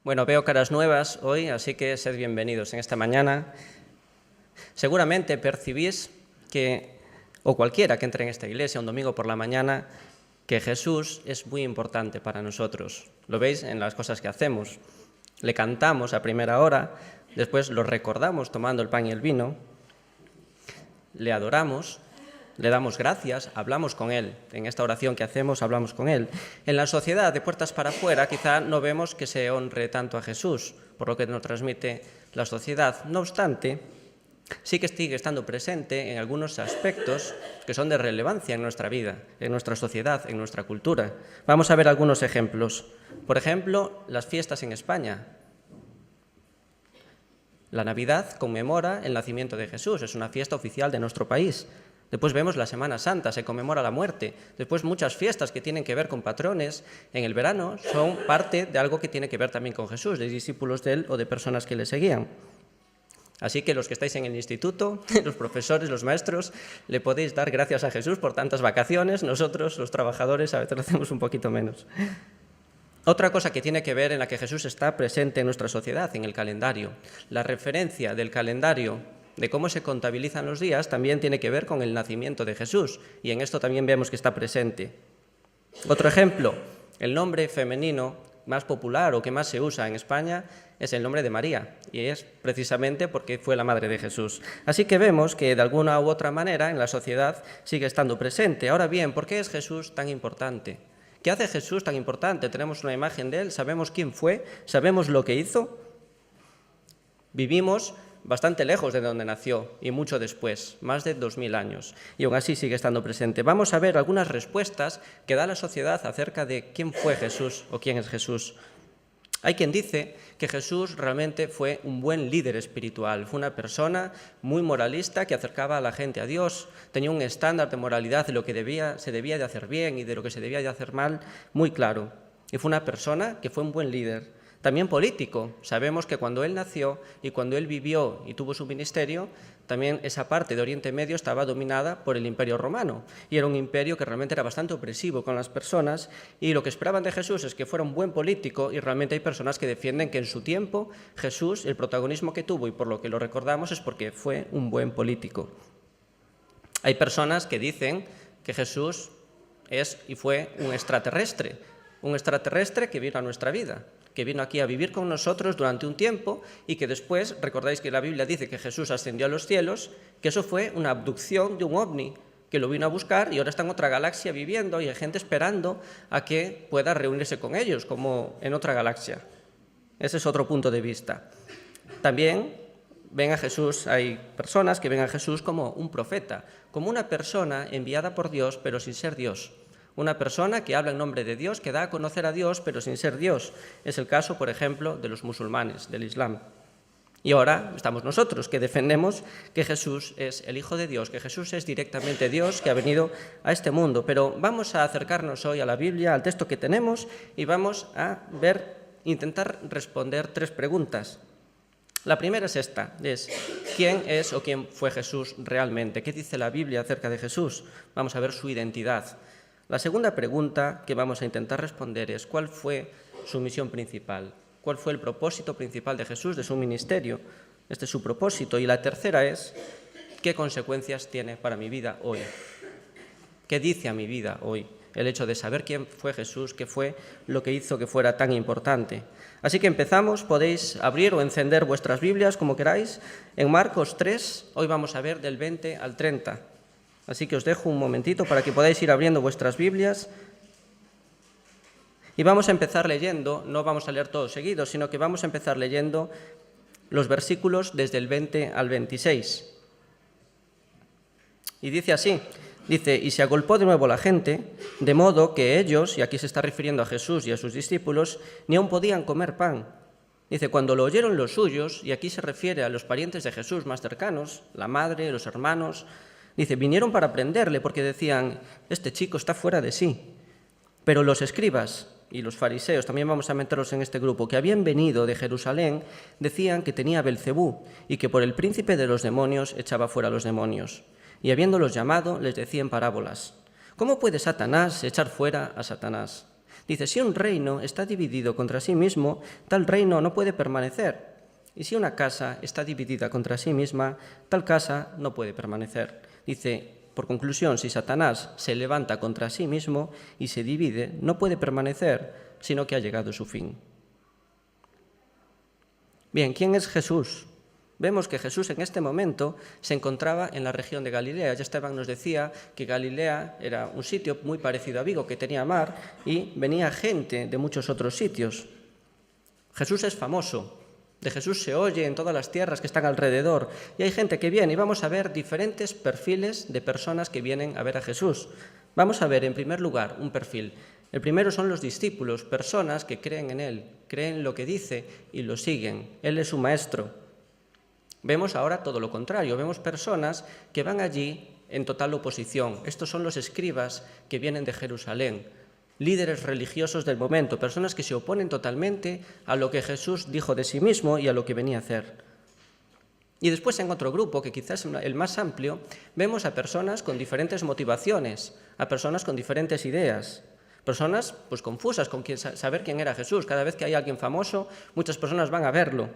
Bueno, veo caras nuevas hoy, así que sed bienvenidos en esta mañana. Seguramente percibís que, o cualquiera que entre en esta iglesia un domingo por la mañana, que Jesús es muy importante para nosotros. Lo veis en las cosas que hacemos. Le cantamos a primera hora, después lo recordamos tomando el pan y el vino, le adoramos, le damos gracias, hablamos con Él. En esta oración que hacemos hablamos con Él. En la sociedad, de puertas para afuera, quizá no vemos que se honre tanto a Jesús, por lo que nos transmite la sociedad. No obstante, sí que sigue estando presente en algunos aspectos que son de relevancia en nuestra vida, en nuestra sociedad, en nuestra cultura. Vamos a ver algunos ejemplos. Por ejemplo, las fiestas en España. La Navidad conmemora el nacimiento de Jesús, es una fiesta oficial de nuestro país. Después vemos la Semana Santa, se conmemora la muerte. Después muchas fiestas que tienen que ver con patrones en el verano son parte de algo que tiene que ver también con Jesús, de discípulos de Él o de personas que le seguían. Así que los que estáis en el instituto, los profesores, los maestros, le podéis dar gracias a Jesús por tantas vacaciones. Nosotros, los trabajadores, a veces lo hacemos un poquito menos. Otra cosa que tiene que ver en la que Jesús está presente en nuestra sociedad, en el calendario. La referencia del calendario, de cómo se contabilizan los días, también tiene que ver con el nacimiento de Jesús, y en esto también vemos que está presente. Otro ejemplo, el nombre femenino más popular o que más se usa en España es el nombre de María, y es precisamente porque fue la madre de Jesús. Así que vemos que de alguna u otra manera en la sociedad sigue estando presente. Ahora bien, ¿por qué es Jesús tan importante? ¿Qué hace Jesús tan importante? Tenemos una imagen de Él, sabemos quién fue, sabemos lo que hizo. Vivimos bastante lejos de donde nació y mucho después, más de 2000 años, y aún así sigue estando presente. Vamos a ver algunas respuestas que da la sociedad acerca de quién fue Jesús o quién es Jesús. Hay quien dice que Jesús realmente fue un buen líder espiritual, fue una persona muy moralista que acercaba a la gente a Dios, tenía un estándar de moralidad de lo que se debía de hacer bien y de lo que se debía de hacer mal muy claro. Y fue una persona que fue un buen líder. También político. Sabemos que cuando Él nació y cuando Él vivió y tuvo su ministerio, también esa parte de Oriente Medio estaba dominada por el Imperio Romano. Y era un imperio que realmente era bastante opresivo con las personas. Y lo que esperaban de Jesús es que fuera un buen político, y realmente hay personas que defienden que en su tiempo Jesús, el protagonismo que tuvo y por lo que lo recordamos, es porque fue un buen político. Hay personas que dicen que Jesús es y fue un extraterrestre que vino a nuestra vida, que vino aquí a vivir con nosotros durante un tiempo y que después, recordáis que la Biblia dice que Jesús ascendió a los cielos, que eso fue una abducción de un ovni, que lo vino a buscar y ahora está en otra galaxia viviendo y hay gente esperando a que pueda reunirse con ellos, como en otra galaxia. Ese es otro punto de vista. También ven a Jesús, hay personas que ven a Jesús como un profeta, como una persona enviada por Dios, pero sin ser Dios. Una persona que habla en nombre de Dios, que da a conocer a Dios, pero sin ser Dios. Es el caso, por ejemplo, de los musulmanes, del Islam. Y ahora estamos nosotros, que defendemos que Jesús es el Hijo de Dios, que Jesús es directamente Dios, que ha venido a este mundo. Pero vamos a acercarnos hoy a la Biblia, al texto que tenemos, y vamos a intentar responder 3 preguntas. La primera es esta, es ¿quién es o quién fue Jesús realmente? ¿Qué dice la Biblia acerca de Jesús? Vamos a ver su identidad. La segunda pregunta que vamos a intentar responder es ¿cuál fue su misión principal? ¿Cuál fue el propósito principal de Jesús, de su ministerio? Este es su propósito. Y la tercera es ¿qué consecuencias tiene para mi vida hoy? ¿Qué dice a mi vida hoy el hecho de saber quién fue Jesús, qué fue lo que hizo que fuera tan importante? Así que empezamos, podéis abrir o encender vuestras Biblias como queráis. En Marcos 3, hoy vamos a ver del 20 al 30. Así que os dejo un momentito para que podáis ir abriendo vuestras Biblias. Y vamos a empezar leyendo, no vamos a leer todo seguido, sino que vamos a empezar leyendo los versículos desde el 20 al 26. Y dice así, y se agolpó de nuevo la gente, de modo que ellos, y aquí se está refiriendo a Jesús y a sus discípulos, ni aún podían comer pan. Dice, cuando lo oyeron los suyos, y aquí se refiere a los parientes de Jesús más cercanos, la madre, los hermanos, dice, vinieron para prenderle porque decían, este chico está fuera de sí. Pero los escribas y los fariseos, también vamos a meterlos en este grupo, que habían venido de Jerusalén, decían que tenía Belcebú y que por el príncipe de los demonios echaba fuera a los demonios. Y habiéndolos llamado, les decía en parábolas, ¿cómo puede Satanás echar fuera a Satanás? Dice, si un reino está dividido contra sí mismo, tal reino no puede permanecer. Y si una casa está dividida contra sí misma, tal casa no puede permanecer. Dice, por conclusión, si Satanás se levanta contra sí mismo y se divide, no puede permanecer, sino que ha llegado su fin. Bien, ¿quién es Jesús? Vemos que Jesús en este momento se encontraba en la región de Galilea. Ya Esteban nos decía que Galilea era un sitio muy parecido a Vigo, que tenía mar, y venía gente de muchos otros sitios. Jesús es famoso. De Jesús se oye en todas las tierras que están alrededor, y hay gente que viene, y vamos a ver diferentes perfiles de personas que vienen a ver a Jesús. Vamos a ver, en primer lugar, un perfil. El primero son los discípulos, personas que creen en Él, creen lo que dice y lo siguen. Él es su maestro. Vemos ahora todo lo contrario, vemos personas que van allí en total oposición. Estos son los escribas que vienen de Jerusalén, líderes religiosos del momento, personas que se oponen totalmente a lo que Jesús dijo de sí mismo y a lo que venía a hacer. Y después en otro grupo, que quizás es el más amplio, vemos a personas con diferentes motivaciones, a personas con diferentes ideas, personas pues confusas con saber quién era Jesús. Cada vez que hay alguien famoso, muchas personas van a verlo.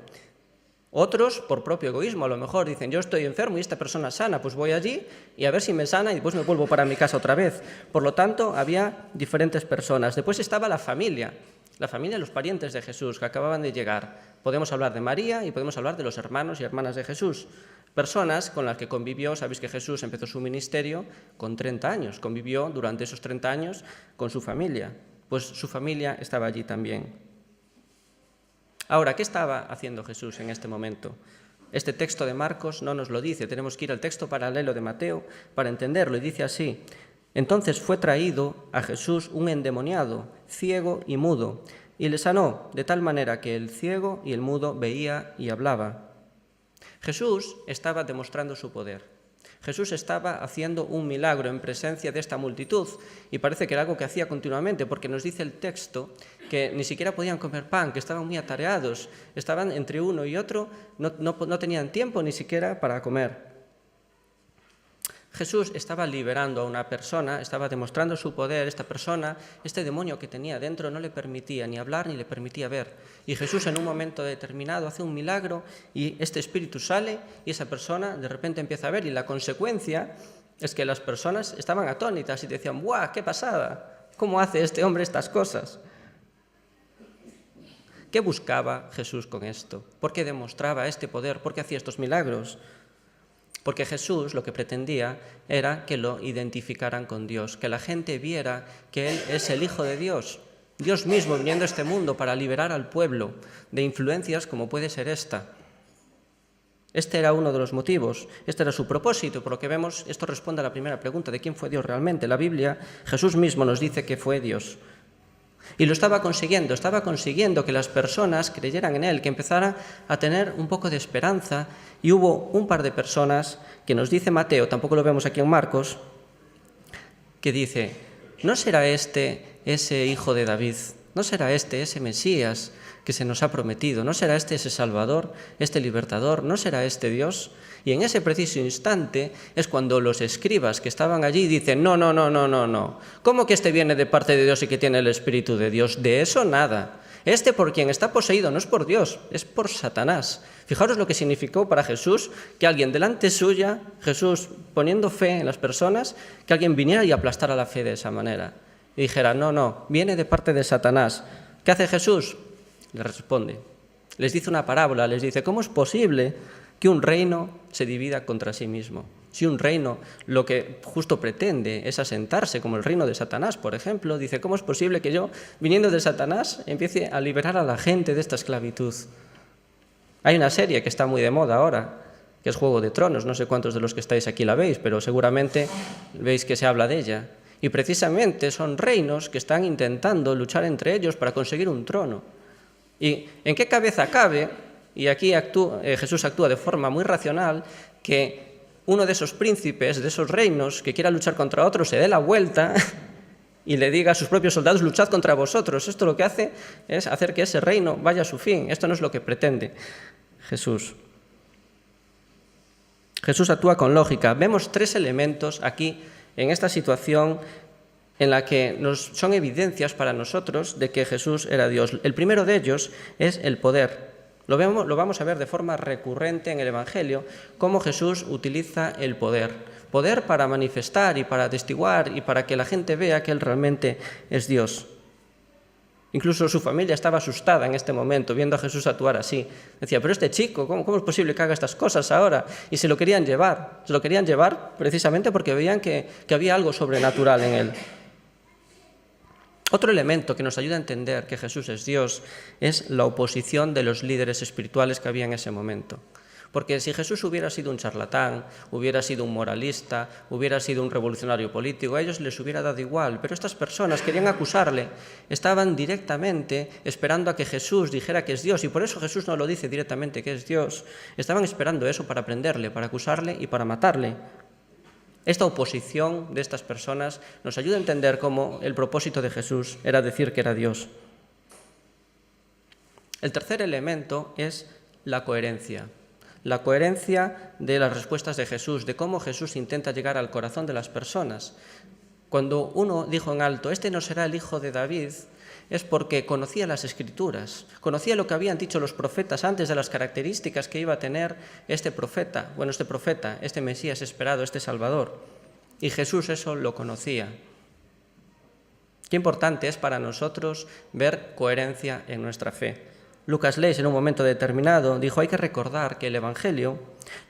Otros, por propio egoísmo, a lo mejor dicen, yo estoy enfermo y esta persona sana, pues voy allí y a ver si me sana y después me vuelvo para mi casa otra vez. Por lo tanto, había diferentes personas. Después estaba la familia, los parientes de Jesús que acababan de llegar. Podemos hablar de María y podemos hablar de los hermanos y hermanas de Jesús. Personas con las que convivió, sabéis que Jesús empezó su ministerio con 30 años, convivió durante esos 30 años con su familia. Pues su familia estaba allí también. Ahora, ¿qué estaba haciendo Jesús en este momento? Este texto de Marcos no nos lo dice, tenemos que ir al texto paralelo de Mateo para entenderlo, y dice así: entonces fue traído a Jesús un endemoniado, ciego y mudo, y le sanó, de tal manera que el ciego y el mudo veía y hablaba. Jesús estaba demostrando su poder. Jesús estaba haciendo un milagro en presencia de esta multitud, y parece que era algo que hacía continuamente, porque nos dice el texto que ni siquiera podían comer pan, que estaban muy atareados, estaban entre uno y otro, no tenían tiempo ni siquiera para comer. Jesús estaba liberando a una persona, estaba demostrando su poder. Esta persona, este demonio que tenía dentro, no le permitía ni hablar ni le permitía ver. Y Jesús en un momento determinado hace un milagro y este espíritu sale y esa persona de repente empieza a ver, y la consecuencia es que las personas estaban atónitas y decían, ¡buah, qué pasada! ¿Cómo hace este hombre estas cosas? ¿Qué buscaba Jesús con esto? ¿Por qué demostraba este poder? ¿Por qué hacía estos milagros? Porque Jesús lo que pretendía era que lo identificaran con Dios, que la gente viera que Él es el Hijo de Dios, Dios mismo viniendo a este mundo para liberar al pueblo de influencias como puede ser esta. Este era uno de los motivos, este era su propósito. Por lo que vemos, esto responde a la primera pregunta, ¿de quién fue Dios realmente? La Biblia, Jesús mismo nos dice que fue Dios. Y lo estaba consiguiendo que las personas creyeran en Él, que empezara a tener un poco de esperanza. Y hubo un par de personas que nos dice Mateo, tampoco lo vemos aquí en Marcos, que dice, ¿no será este ese hijo de David? ¿No será este ese Mesías que se nos ha prometido? ¿No será este ese Salvador, este libertador? ¿No será este Dios? Y en ese preciso instante es cuando los escribas que estaban allí dicen, no. ¿Cómo que este viene de parte de Dios y que tiene el Espíritu de Dios? De eso nada. Este por quien está poseído no es por Dios, es por Satanás. Fijaros lo que significó para Jesús que alguien delante suya, Jesús poniendo fe en las personas, que alguien viniera y aplastara la fe de esa manera. Y dijera, no, viene de parte de Satanás. ¿Qué hace Jesús? Le responde. Les dice una parábola, les dice, ¿cómo es posible que un reino se divida contra sí mismo? Si un reino lo que justo pretende es asentarse, como el reino de Satanás, por ejemplo, dice, ¿cómo es posible que yo, viniendo de Satanás, empiece a liberar a la gente de esta esclavitud? Hay una serie que está muy de moda ahora, que es Juego de Tronos. No sé cuántos de los que estáis aquí la veis, pero seguramente veis que se habla de ella. Y precisamente son reinos que están intentando luchar entre ellos para conseguir un trono. ¿Y en qué cabeza cabe? Y aquí Jesús actúa de forma muy racional, que uno de esos príncipes, de esos reinos, que quiera luchar contra otro, se dé la vuelta y le diga a sus propios soldados, luchad contra vosotros. Esto lo que hace es hacer que ese reino vaya a su fin. Esto no es lo que pretende Jesús. Jesús actúa con lógica. Vemos tres elementos aquí en esta situación en la que son evidencias para nosotros de que Jesús era Dios. El primero de ellos es el poder. Lo vamos a ver de forma recurrente en el Evangelio, cómo Jesús utiliza el poder. Poder para manifestar y para atestiguar y para que la gente vea que Él realmente es Dios. Incluso su familia estaba asustada en este momento, viendo a Jesús actuar así. Decía, pero este chico, ¿cómo es posible que haga estas cosas ahora? Y se lo querían llevar. Se lo querían llevar precisamente porque veían que había algo sobrenatural en Él. Otro elemento que nos ayuda a entender que Jesús es Dios es la oposición de los líderes espirituales que había en ese momento. Porque si Jesús hubiera sido un charlatán, hubiera sido un moralista, hubiera sido un revolucionario político, a ellos les hubiera dado igual. Pero estas personas querían acusarle, estaban directamente esperando a que Jesús dijera que es Dios, y por eso Jesús no lo dice directamente que es Dios. Estaban esperando eso para prenderle, para acusarle y para matarle. Esta oposición de estas personas nos ayuda a entender cómo el propósito de Jesús era decir que era Dios. El tercer elemento es la coherencia. La coherencia de las respuestas de Jesús, de cómo Jesús intenta llegar al corazón de las personas. Cuando uno dijo en alto, este no será el hijo de David, es porque conocía las Escrituras, conocía lo que habían dicho los profetas antes de las características que iba a tener este profeta, este Mesías esperado, este Salvador. Y Jesús eso lo conocía. Qué importante es para nosotros ver coherencia en nuestra fe. Lucas Leis, en un momento determinado, dijo, hay que recordar que el Evangelio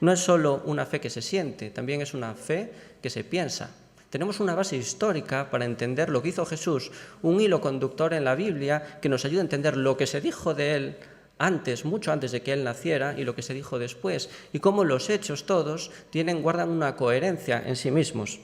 no es solo una fe que se siente, también es una fe que se piensa. Tenemos una base histórica para entender lo que hizo Jesús, un hilo conductor en la Biblia que nos ayuda a entender lo que se dijo de Él antes, mucho antes de que Él naciera, y lo que se dijo después, y cómo los hechos todos guardan una coherencia en sí mismos.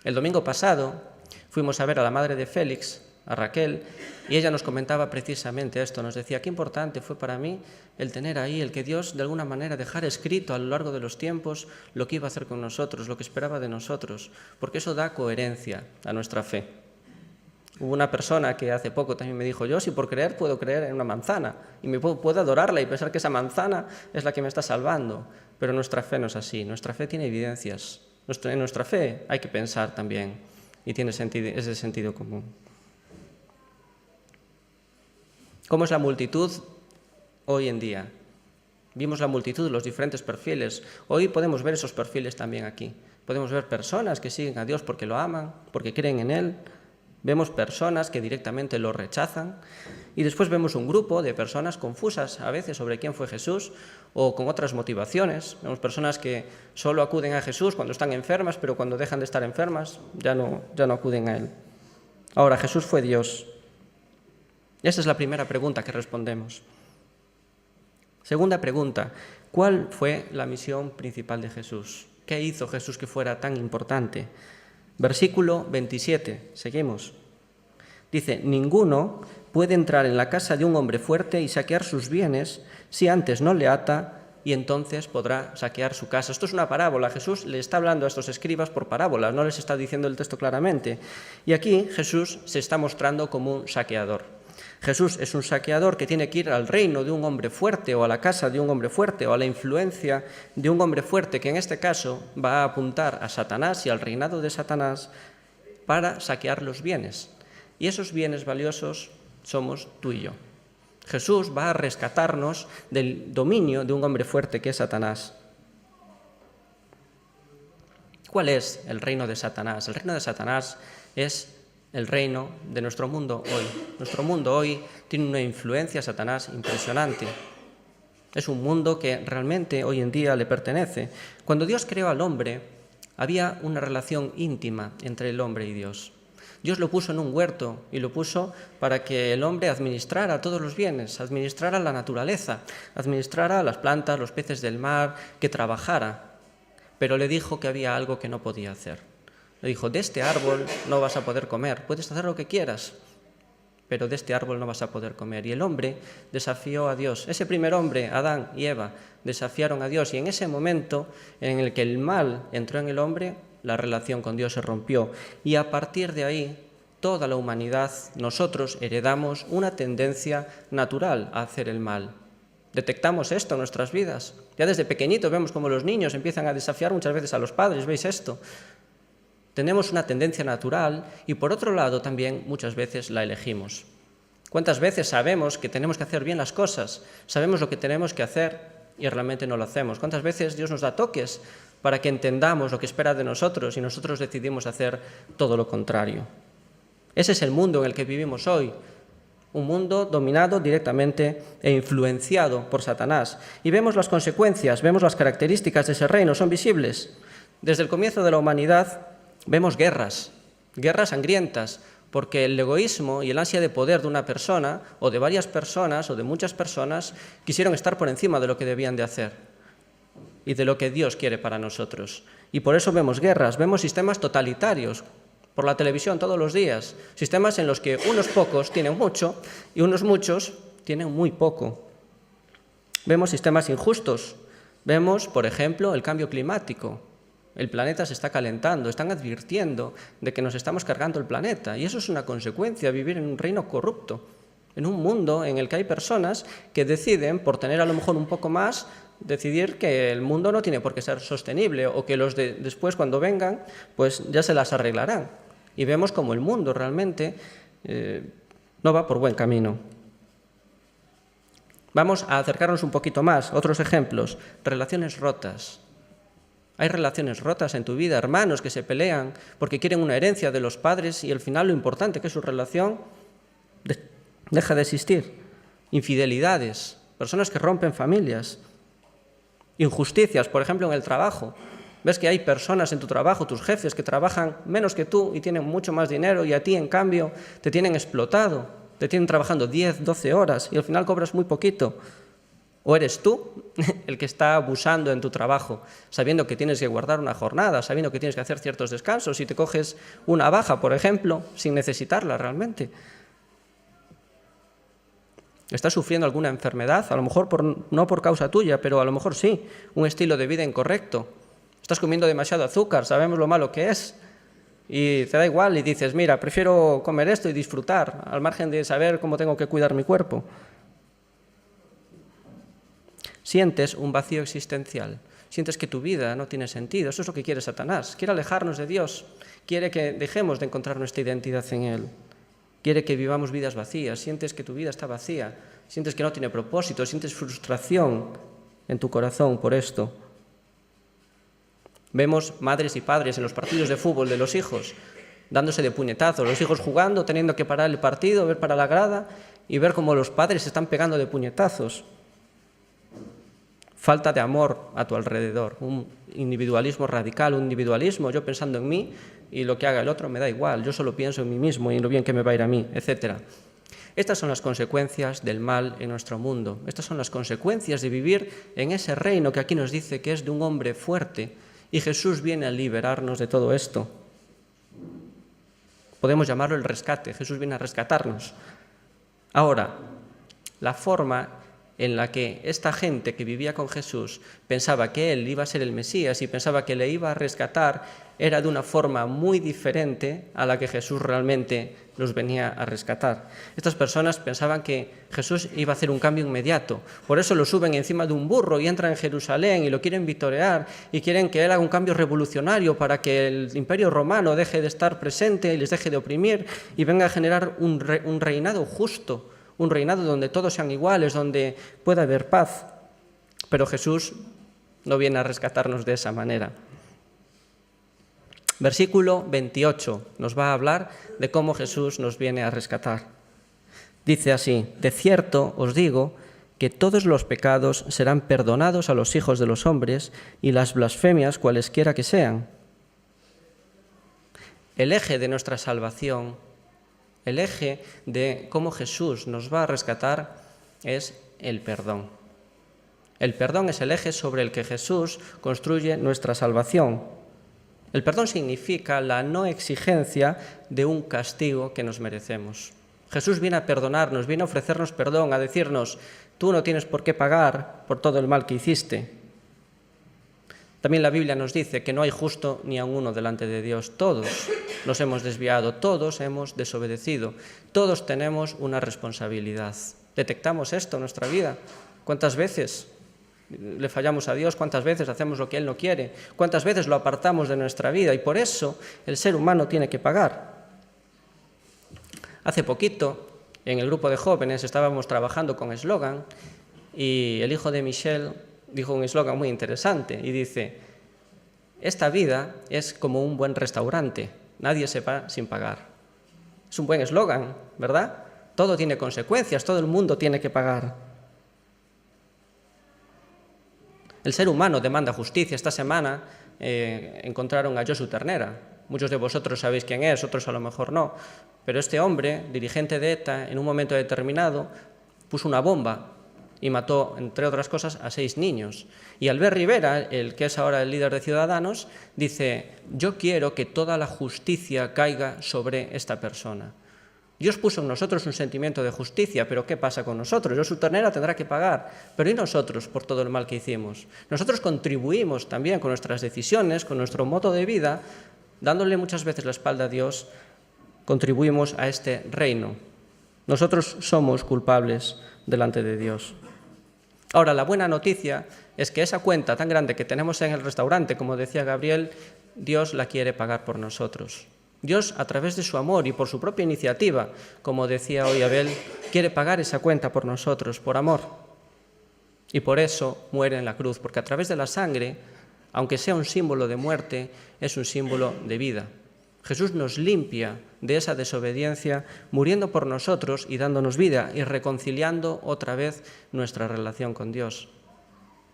El domingo pasado fuimos a ver a la madre de Félix, a Raquel, y ella nos comentaba precisamente esto, nos decía, qué importante fue para mí el tener ahí, el que Dios de alguna manera dejara escrito a lo largo de los tiempos lo que iba a hacer con nosotros, lo que esperaba de nosotros, porque eso da coherencia a nuestra fe. Hubo una persona que hace poco también me dijo, yo si por creer puedo creer en una manzana, y puedo adorarla y pensar que esa manzana es la que me está salvando, pero nuestra fe no es así, nuestra fe tiene evidencias, en nuestra fe hay que pensar también, y es de sentido común. ¿Cómo es la multitud hoy en día? Vimos la multitud, los diferentes perfiles. Hoy podemos ver esos perfiles también aquí. Podemos ver personas que siguen a Dios porque lo aman, porque creen en Él. Vemos personas que directamente lo rechazan. Y después vemos un grupo de personas confusas a veces sobre quién fue Jesús o con otras motivaciones. Vemos personas que solo acuden a Jesús cuando están enfermas, pero cuando dejan de estar enfermas ya no acuden a Él. Ahora, Jesús fue Dios. Esa es la primera pregunta que respondemos. Segunda pregunta, ¿cuál fue la misión principal de Jesús? ¿Qué hizo Jesús que fuera tan importante? Versículo 27, seguimos. Dice, ninguno puede entrar en la casa de un hombre fuerte y saquear sus bienes si antes no le ata y entonces podrá saquear su casa. Esto es una parábola. Jesús le está hablando a estos escribas por parábolas, no les está diciendo el texto claramente. Y aquí Jesús se está mostrando como un saqueador. Jesús es un saqueador que tiene que ir al reino de un hombre fuerte o a la casa de un hombre fuerte o a la influencia de un hombre fuerte, que en este caso va a apuntar a Satanás y al reinado de Satanás para saquear los bienes. Y esos bienes valiosos somos tú y yo. Jesús va a rescatarnos del dominio de un hombre fuerte que es Satanás. ¿Cuál es el reino de Satanás? El reino de Satanás es el reino de nuestro mundo hoy. Nuestro mundo hoy tiene una influencia, Satanás, impresionante. Es un mundo que realmente hoy en día le pertenece. Cuando Dios creó al hombre, había una relación íntima entre el hombre y Dios. Dios lo puso en un huerto y lo puso para que el hombre administrara todos los bienes, administrara la naturaleza, administrara las plantas, los peces del mar, que trabajara. Pero le dijo que había algo que no podía hacer. Le dijo, de este árbol no vas a poder comer, puedes hacer lo que quieras, pero de este árbol no vas a poder comer. Y el hombre desafió a Dios. Ese primer hombre, Adán y Eva, desafiaron a Dios. Y en ese momento en el que el mal entró en el hombre, la relación con Dios se rompió. Y a partir de ahí, toda la humanidad, nosotros heredamos una tendencia natural a hacer el mal. Detectamos esto en nuestras vidas. Ya desde pequeñitos vemos como los niños empiezan a desafiar muchas veces a los padres. ¿Veis esto? Tenemos una tendencia natural y, por otro lado, también muchas veces la elegimos. ¿Cuántas veces sabemos que tenemos que hacer bien las cosas? Sabemos lo que tenemos que hacer y realmente no lo hacemos. ¿Cuántas veces Dios nos da toques para que entendamos lo que espera de nosotros y nosotros decidimos hacer todo lo contrario? Ese es el mundo en el que vivimos hoy. Un mundo dominado directamente e influenciado por Satanás. Y vemos las consecuencias, vemos las características de ese reino, son visibles. Desde el comienzo de la humanidad vemos guerras sangrientas, porque el egoísmo y el ansia de poder de una persona, o de varias personas, o de muchas personas, quisieron estar por encima de lo que debían de hacer y de lo que Dios quiere para nosotros. Y por eso vemos guerras, vemos sistemas totalitarios, por la televisión todos los días, sistemas en los que unos pocos tienen mucho y unos muchos tienen muy poco. Vemos sistemas injustos, vemos, por ejemplo, el cambio climático. El planeta se está calentando, están advirtiendo de que nos estamos cargando el planeta y eso es una consecuencia, vivir en un reino corrupto, en un mundo en el que hay personas que deciden, por tener a lo mejor un poco más, decidir que el mundo no tiene por qué ser sostenible o que los de después cuando vengan pues ya se las arreglarán. Y vemos como el mundo realmente no va por buen camino. Vamos a acercarnos un poquito más. Otros ejemplos, relaciones rotas. Hay relaciones rotas en tu vida, hermanos que se pelean porque quieren una herencia de los padres y al final lo importante que es su relación deja de existir. Infidelidades, personas que rompen familias. Injusticias, por ejemplo, en el trabajo. Ves que hay personas en tu trabajo, tus jefes, que trabajan menos que tú y tienen mucho más dinero y a ti, en cambio, te tienen explotado, te tienen trabajando 10, 12 horas y al final cobras muy poquito. ¿O eres tú el que está abusando en tu trabajo, sabiendo que tienes que guardar una jornada, sabiendo que tienes que hacer ciertos descansos y te coges una baja, por ejemplo, sin necesitarla realmente? ¿Estás sufriendo alguna enfermedad? A lo mejor no por causa tuya, pero a lo mejor sí, un estilo de vida incorrecto. Estás comiendo demasiado azúcar, sabemos lo malo que es, y te da igual y dices, mira, prefiero comer esto y disfrutar, al margen de saber cómo tengo que cuidar mi cuerpo. Sientes un vacío existencial, sientes que tu vida no tiene sentido, eso es lo que quiere Satanás, quiere alejarnos de Dios, quiere que dejemos de encontrar nuestra identidad en Él, quiere que vivamos vidas vacías, sientes que tu vida está vacía, sientes que no tiene propósito, sientes frustración en tu corazón por esto. Vemos madres y padres en los partidos de fútbol de los hijos, dándose de puñetazos, los hijos jugando, teniendo que parar el partido, ver para la grada y ver cómo los padres se están pegando de puñetazos. Falta de amor a tu alrededor, un individualismo radical, un individualismo, yo pensando en mí y lo que haga el otro me da igual, yo solo pienso en mí mismo y en lo bien que me va a ir a mí, etc. Estas son las consecuencias del mal en nuestro mundo, estas son las consecuencias de vivir en ese reino que aquí nos dice que es de un hombre fuerte. Y Jesús viene a liberarnos de todo esto. Podemos llamarlo el rescate. Jesús viene a rescatarnos. Ahora, la forma en la que esta gente que vivía con Jesús pensaba que Él iba a ser el Mesías y pensaba que le iba a rescatar era de una forma muy diferente a la que Jesús realmente los venía a rescatar. Estas personas pensaban que Jesús iba a hacer un cambio inmediato, por eso lo suben encima de un burro y entran en Jerusalén y lo quieren victoriar y quieren que Él haga un cambio revolucionario para que el imperio romano deje de estar presente y les deje de oprimir y venga a generar un reinado justo, un reinado donde todos sean iguales, donde pueda haber paz. Pero Jesús no viene a rescatarnos de esa manera. Versículo 28 nos va a hablar de cómo Jesús nos viene a rescatar. Dice así: de cierto os digo que todos los pecados serán perdonados a los hijos de los hombres y las blasfemias cualesquiera que sean. El eje de nuestra salvación, el eje de cómo Jesús nos va a rescatar es el perdón. El perdón es el eje sobre el que Jesús construye nuestra salvación. El perdón significa la no exigencia de un castigo que nos merecemos. Jesús viene a perdonarnos, viene a ofrecernos perdón, a decirnos, tú no tienes por qué pagar por todo el mal que hiciste. También la Biblia nos dice que no hay justo ni a uno delante de Dios. Todos nos hemos desviado, todos hemos desobedecido, todos tenemos una responsabilidad. ¿Detectamos esto en nuestra vida? ¿Cuántas veces le fallamos a Dios, cuántas veces hacemos lo que Él no quiere, cuántas veces lo apartamos de nuestra vida, y por eso el ser humano tiene que pagar. Hace poquito, en el grupo de jóvenes, estábamos trabajando con eslogan, y el hijo de Michelle dijo un eslogan muy interesante, y dice: esta vida es como un buen restaurante, nadie se va sin pagar. Es un buen eslogan, ¿verdad? Todo tiene consecuencias, todo el mundo tiene que pagar. El ser humano demanda justicia. Esta semana encontraron a Josu Ternera. Muchos de vosotros sabéis quién es, otros a lo mejor no. Pero este hombre, dirigente de ETA, en un momento determinado puso una bomba y mató, entre otras cosas, a 6 niños. Y Albert Rivera, el que es ahora el líder de Ciudadanos, dice: yo quiero que toda la justicia caiga sobre esta persona. Dios puso en nosotros un sentimiento de justicia, pero ¿qué pasa con nosotros? Josu Ternera tendrá que pagar, pero ¿y nosotros por todo el mal que hicimos? Nosotros contribuimos también con nuestras decisiones, con nuestro modo de vida, dándole muchas veces la espalda a Dios, contribuimos a este reino. Nosotros somos culpables delante de Dios. Ahora, la buena noticia es que esa cuenta tan grande que tenemos en el restaurante, como decía Gabriel, Dios la quiere pagar por nosotros. Dios, a través de su amor y por su propia iniciativa, como decía hoy Abel, quiere pagar esa cuenta por nosotros, por amor. Y por eso muere en la cruz, porque a través de la sangre, aunque sea un símbolo de muerte, es un símbolo de vida. Jesús nos limpia de esa desobediencia, muriendo por nosotros y dándonos vida y reconciliando otra vez nuestra relación con Dios.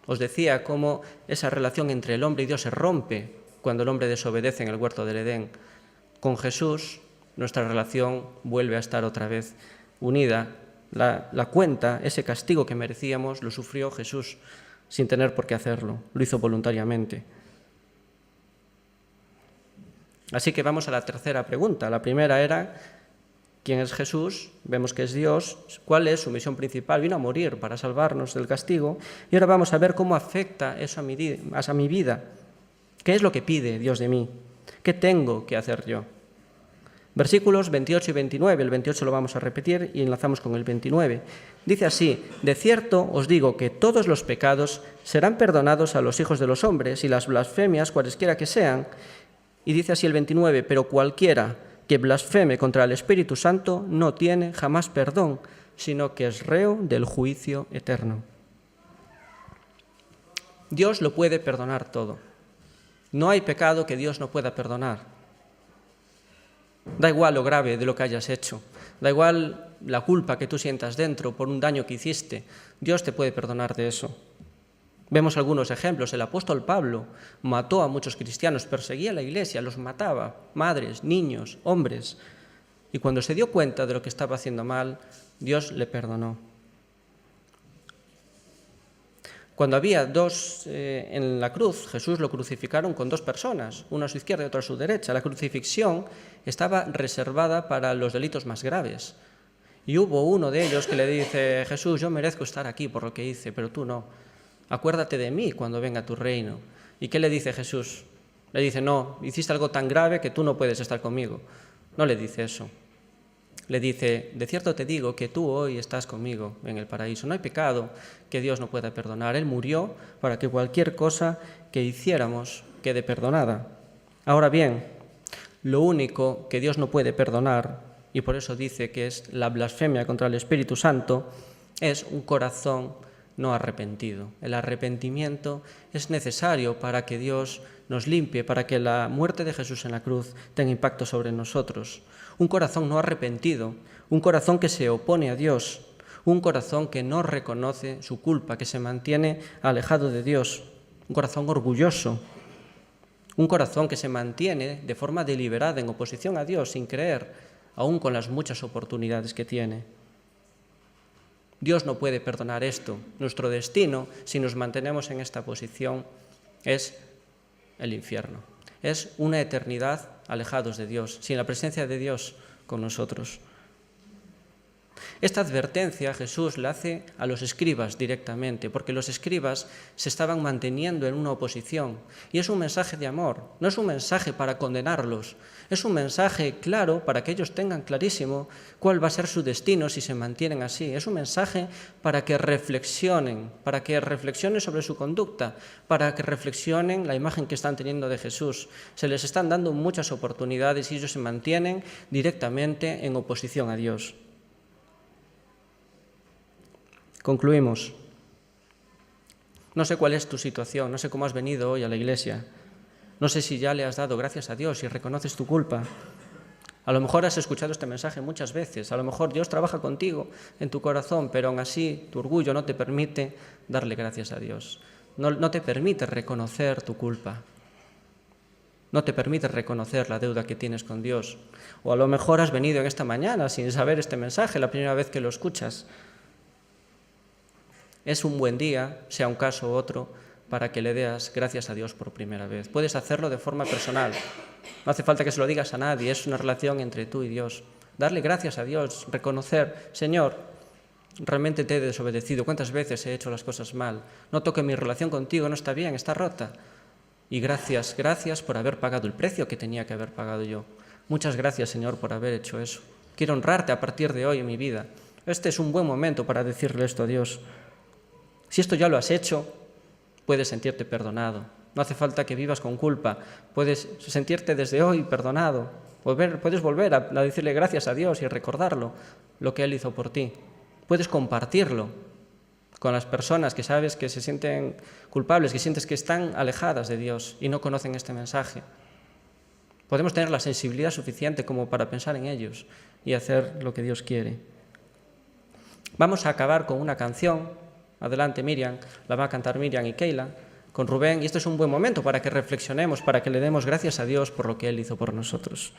Os decía cómo esa relación entre el hombre y Dios se rompe cuando el hombre desobedece en el huerto del Edén. Con Jesús nuestra relación vuelve a estar otra vez unida. La cuenta, ese castigo que merecíamos, lo sufrió Jesús sin tener por qué hacerlo, lo hizo voluntariamente. Así que vamos a la tercera pregunta. La primera era: ¿quién es Jesús? Vemos que es Dios. ¿Cuál es su misión principal? Vino a morir para salvarnos del castigo. Y ahora vamos a ver cómo afecta eso a mi vida. ¿Qué es lo que pide Dios de mí? ¿Qué tengo que hacer yo? Versículos 28 y 29, el 28 lo vamos a repetir y enlazamos con el 29. Dice así: de cierto os digo que todos los pecados serán perdonados a los hijos de los hombres y las blasfemias, cualesquiera que sean. Y dice así el 29, pero cualquiera que blasfeme contra el Espíritu Santo no tiene jamás perdón, sino que es reo del juicio eterno. Dios lo puede perdonar todo. No hay pecado que Dios no pueda perdonar. Da igual lo grave de lo que hayas hecho, da igual la culpa que tú sientas dentro por un daño que hiciste, Dios te puede perdonar de eso. Vemos algunos ejemplos. El apóstol Pablo mató a muchos cristianos, perseguía a la iglesia, los mataba, madres, niños, hombres. Y cuando se dio cuenta de lo que estaba haciendo mal, Dios le perdonó. Cuando había dos en la cruz, Jesús lo crucificaron con 2 personas, una a su izquierda y otra a su derecha. La crucifixión estaba reservada para los delitos más graves. Y hubo uno de ellos que le dice: Jesús, yo merezco estar aquí por lo que hice, pero tú no. Acuérdate de mí cuando venga tu reino. ¿Y qué le dice Jesús? Le dice: no, hiciste algo tan grave que tú no puedes estar conmigo. No le dice eso. Le dice: de cierto te digo que tú hoy estás conmigo en el paraíso. No hay pecado que Dios no pueda perdonar. Él murió para que cualquier cosa que hiciéramos quede perdonada. Ahora bien, lo único que Dios no puede perdonar, y por eso dice que es la blasfemia contra el Espíritu Santo, es un corazón no arrepentido. El arrepentimiento es necesario para que Dios nos limpie, para que la muerte de Jesús en la cruz tenga impacto sobre nosotros. Un corazón no arrepentido, un corazón que se opone a Dios, un corazón que no reconoce su culpa, que se mantiene alejado de Dios, un corazón orgulloso, un corazón que se mantiene de forma deliberada en oposición a Dios, sin creer, aún con las muchas oportunidades que tiene. Dios no puede perdonar esto. Nuestro destino, si nos mantenemos en esta posición, es el infierno. Es una eternidad alejados de Dios, sin la presencia de Dios con nosotros. Esta advertencia Jesús la hace a los escribas directamente, porque los escribas se estaban manteniendo en una oposición. Y es un mensaje de amor, no es un mensaje para condenarlos, es un mensaje claro para que ellos tengan clarísimo cuál va a ser su destino si se mantienen así. Es un mensaje para que reflexionen sobre su conducta, para que reflexionen la imagen que están teniendo de Jesús. Se les están dando muchas oportunidades y ellos se mantienen directamente en oposición a Dios. Concluimos. No sé cuál es tu situación, no sé cómo has venido hoy a la iglesia. No sé si ya le has dado gracias a Dios y reconoces tu culpa. A lo mejor has escuchado este mensaje muchas veces, a lo mejor Dios trabaja contigo en tu corazón, pero aún así tu orgullo no te permite darle gracias a Dios. No te permite reconocer tu culpa. No te permite reconocer la deuda que tienes con Dios. O a lo mejor has venido en esta mañana sin saber este mensaje, la primera vez que lo escuchas. Es un buen día, sea un caso u otro, para que le des gracias a Dios por primera vez. Puedes hacerlo de forma personal. No hace falta que se lo digas a nadie, es una relación entre tú y Dios. Darle gracias a Dios, reconocer, Señor, realmente te he desobedecido. ¿Cuántas veces he hecho las cosas mal? Noto que mi relación contigo no está bien, está rota. Y gracias por haber pagado el precio que tenía que haber pagado yo. Muchas gracias, Señor, por haber hecho eso. Quiero honrarte a partir de hoy en mi vida. Este es un buen momento para decirle esto a Dios. Si esto ya lo has hecho, puedes sentirte perdonado. No hace falta que vivas con culpa. Puedes sentirte desde hoy perdonado. Puedes volver a decirle gracias a Dios y recordarlo, lo que Él hizo por ti. Puedes compartirlo con las personas que sabes que se sienten culpables, que sientes que están alejadas de Dios y no conocen este mensaje. Podemos tener la sensibilidad suficiente como para pensar en ellos y hacer lo que Dios quiere. Vamos a acabar con una canción. Adelante, Miriam, la va a cantar Miriam y Keila con Rubén, y este es un buen momento para que reflexionemos, para que le demos gracias a Dios por lo que Él hizo por nosotros.